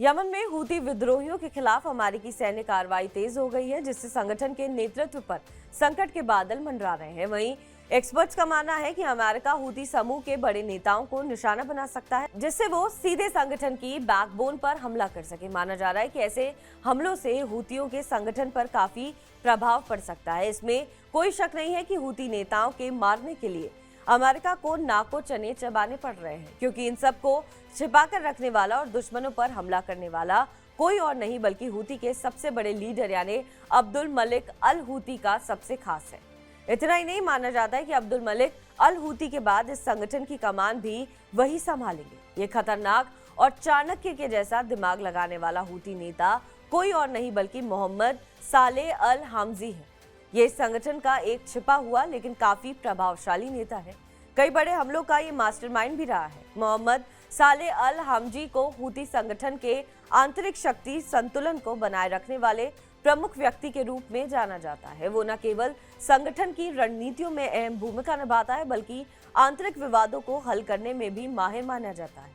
Yemen में Houthi विद्रोहियों के खिलाफ अमेरिकी सैन्य कार्रवाई तेज हो गई है, जिससे संगठन के नेतृत्व पर संकट के बादल मंडरा रहे हैं। वहीं एक्सपर्ट्स का मानना है कि अमेरिका हूती समूह के बड़े नेताओं को निशाना बना सकता है, जिससे वो सीधे संगठन की बैकबोन पर हमला कर सके। माना जा रहा है कि ऐसे हमलों से हूतियों के संगठन पर काफी प्रभाव पड़ सकता है। इसमें कोई शक नहीं है कि हूती नेताओं के मारने के लिए अमेरिका को नाको चने चबाने पड़ रहे हैं, क्योंकि इन सब को छिपाकर रखने वाला और दुश्मनों पर हमला करने वाला कोई और नहीं बल्कि हूती के सबसे बड़े लीडर यानी अब्दुल मलिक अल हूती का सबसे खास है। इतना ही नहीं, माना जाता है कि अब्दुल मलिक अल हूती के बाद इस संगठन की कमान भी वही संभालेंगे। ये खतरनाक और चाणक्य के जैसा दिमाग लगाने वाला हूती नेता कोई और नहीं बल्कि मोहम्मद सालेह अल हामजी है। ये संगठन का एक छिपा हुआ लेकिन काफी प्रभावशाली नेता है। कई बड़े हमलों का ये मास्टरमाइंड भी रहा है। मोहम्मद सालेह अल हामजी को हूती संगठन के आंतरिक शक्ति संतुलन को बनाए रखने वाले प्रमुख व्यक्ति के रूप में जाना जाता है। वो न केवल संगठन की रणनीतियों में अहम भूमिका निभाता है बल्कि आंतरिक विवादों को हल करने में भी माहिर माना जाता है।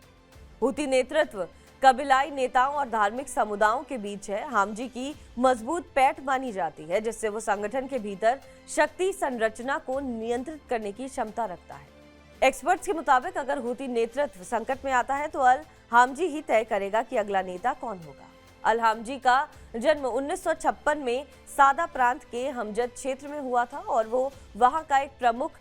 हूती नेतृत्व कबीलाई नेताओं और धार्मिक समुदायों के बीच है। हामजी की मजबूत पैठ मानी जाती है, जिससे वो संगठन के भीतर शक्ति संरचना को नियंत्रित करने की क्षमता रखता है। एक्सपर्ट्स के मुताबिक अगर हूती नेतृत्व संकट में आता है तो अल हामजी ही तय करेगा कि अगला नेता कौन होगा। अल हामजी का जन्म 1956 में सादा प्रांत के हमजद क्षेत्र में हुआ था और वो वहां का एक प्रमुख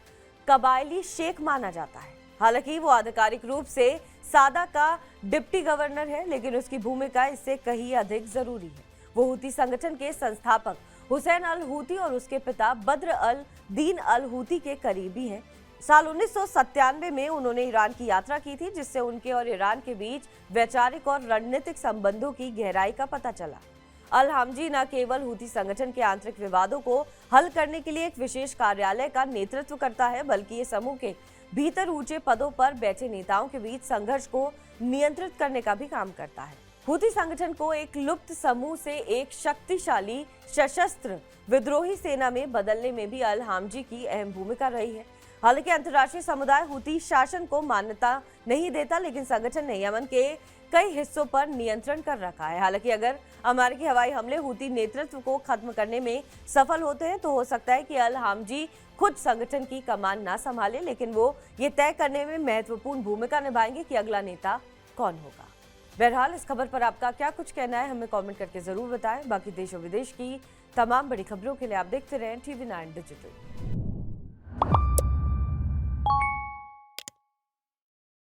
कबायली शेख माना जाता है। हालांकि वो आधिकारिक रूप से सादा का डिप्टी गवर्नर है, लेकिन उसकी भूमिका इससे कहीं अधिक जरूरी है। वो हूती संगठन के संस्थापक हुसैन अल हूती और उसके पिता बद्र अल दीन अल हूती के करीबी हैं। साल 1997 में उन्होंने ईरान की यात्रा की थी, जिससे उनके और ईरान के बीच वैचारिक और रणनीतिक संबंधों की गहराई का पता चला। अल हामजी न केवल हूती संगठन के आंतरिक विवादों को हल करने के लिए एक विशेष कार्यालय का नेतृत्व करता है, बल्कि ये समूह के भीतर ऊंचे पदों पर बैठे नेताओं के बीच संघर्ष को नियंत्रित करने का भी काम करता है। हूती संगठन को एक लुप्त समूह से एक शक्तिशाली सशस्त्र विद्रोही सेना में बदलने में भी अल हामजी की अहम भूमिका रही है। हालांकि अंतर्राष्ट्रीय समुदाय हूती शासन को मान्यता नहीं देता, लेकिन संगठन ने यमन के कई हिस्सों पर नियंत्रण कर रखा है। हालांकि अगर अमेरिकी हवाई हमले हूती नेतृत्व को खत्म करने में सफल होते हैं तो हो सकता है कि अल हामजी खुद संगठन की कमान ना संभाले, लेकिन वो ये तय करने में महत्वपूर्ण भूमिका निभाएंगे कि अगला नेता कौन होगा। बहरहाल इस खबर पर आपका क्या कुछ कहना है, हमें कमेंट करके जरूर बताएं। बाकी देश और विदेश की तमाम बड़ी खबरों के लिए आप देखते रहें TV9 डिजिटल।